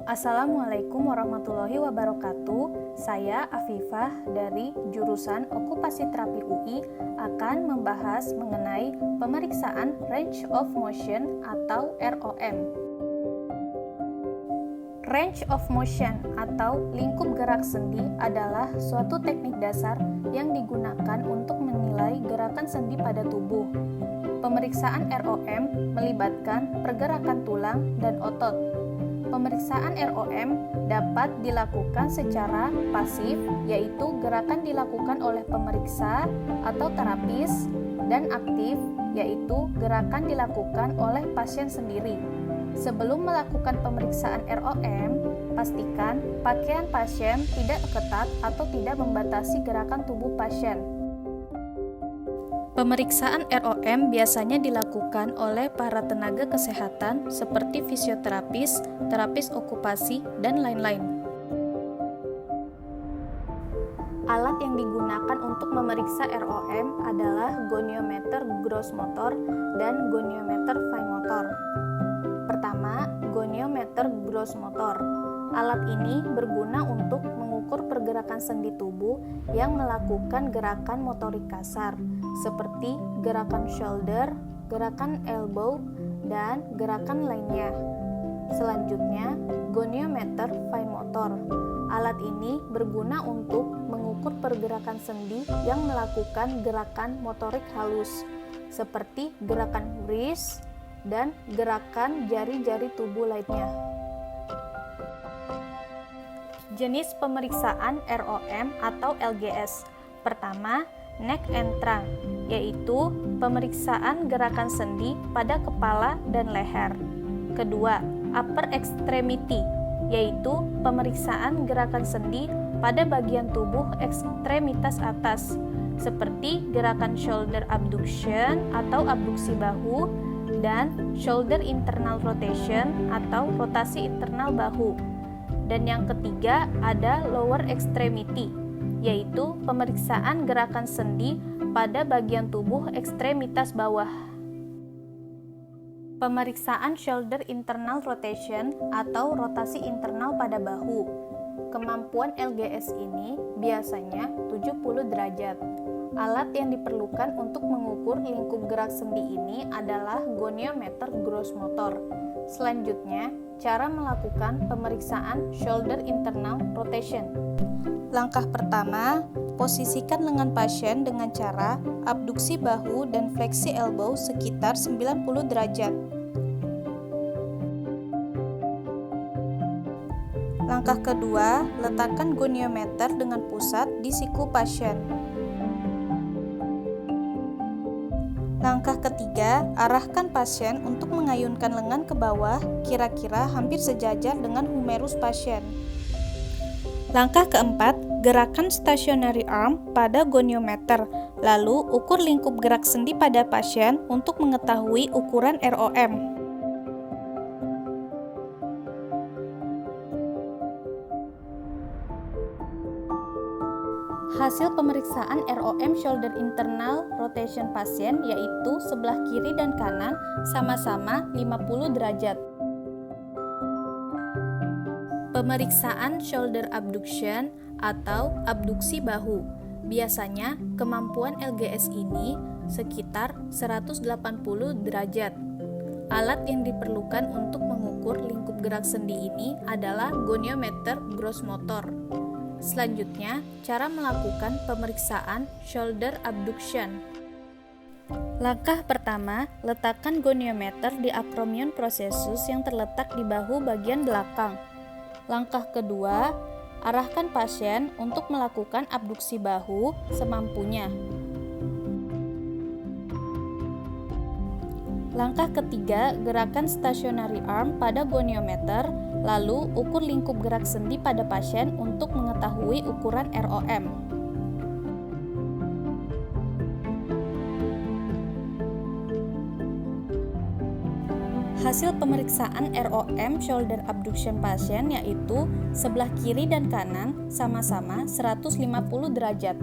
Assalamualaikum warahmatullahi wabarakatuh. Saya Afifah dari jurusan Okupasi Terapi UI akan membahas mengenai pemeriksaan Range of Motion atau ROM. Range of motion atau lingkup gerak sendi adalah suatu teknik dasar yang digunakan untuk menilai gerakan sendi pada tubuh. Pemeriksaan ROM melibatkan pergerakan tulang dan otot. Pemeriksaan ROM dapat dilakukan secara pasif, yaitu gerakan dilakukan oleh pemeriksa atau terapis, dan aktif, yaitu gerakan dilakukan oleh pasien sendiri. Sebelum melakukan pemeriksaan ROM, pastikan pakaian pasien tidak ketat atau tidak membatasi gerakan tubuh pasien. Pemeriksaan ROM biasanya dilakukan oleh para tenaga kesehatan seperti fisioterapis, terapis okupasi, dan lain-lain. Alat yang digunakan untuk memeriksa ROM adalah goniometer gross motor dan goniometer fine motor. Pertama, goniometer gross motor. Alat ini berguna untuk mengukur pergerakan sendi tubuh yang melakukan gerakan motorik kasar, seperti gerakan shoulder, gerakan elbow, dan gerakan lainnya. Selanjutnya, goniometer fine motor. Alat ini berguna untuk mengukur pergerakan sendi yang melakukan gerakan motorik halus, seperti gerakan wrist dan gerakan jari-jari tubuh lainnya. Jenis pemeriksaan ROM atau LGS. Pertama, neck and trunk, yaitu pemeriksaan gerakan sendi pada kepala dan leher. Kedua, upper extremity, yaitu pemeriksaan gerakan sendi pada bagian tubuh ekstremitas atas, seperti gerakan shoulder abduction atau abduksi bahu dan shoulder internal rotation atau rotasi internal bahu. Dan yang ketiga ada lower extremity, yaitu pemeriksaan gerakan sendi pada bagian tubuh ekstremitas bawah. Pemeriksaan shoulder internal rotation atau rotasi internal pada bahu. Kemampuan LGS ini biasanya 70 derajat. Alat yang diperlukan untuk mengukur lingkup gerak sendi ini adalah goniometer gross motor. Selanjutnya, cara melakukan pemeriksaan shoulder internal rotation. Langkah pertama, posisikan lengan pasien dengan cara abduksi bahu dan fleksi elbow sekitar 90 derajat. Langkah kedua, letakkan goniometer dengan pusat di siku pasien. Langkah ketiga, arahkan pasien untuk mengayunkan lengan ke bawah, kira-kira hampir sejajar dengan humerus pasien. Langkah keempat, gerakan stationary arm pada goniometer, lalu ukur lingkup gerak sendi pada pasien untuk mengetahui ukuran ROM. Hasil pemeriksaan ROM shoulder internal rotation pasien yaitu sebelah kiri dan kanan sama-sama 50 derajat. Pemeriksaan shoulder abduction atau abduksi bahu. Biasanya kemampuan LGS ini sekitar 180 derajat. Alat yang diperlukan untuk mengukur lingkup gerak sendi ini adalah goniometer gross motor. Selanjutnya, cara melakukan pemeriksaan shoulder abduction. Langkah pertama, letakkan goniometer di acromion processus yang terletak di bahu bagian belakang. Langkah kedua, arahkan pasien untuk melakukan abduksi bahu semampunya. Langkah ketiga, gerakan stationary arm pada goniometer, lalu ukur lingkup gerak sendi pada pasien untuk mengetahui ukuran ROM. Hasil pemeriksaan ROM shoulder abduction pasien yaitu sebelah kiri dan kanan sama-sama 150 derajat.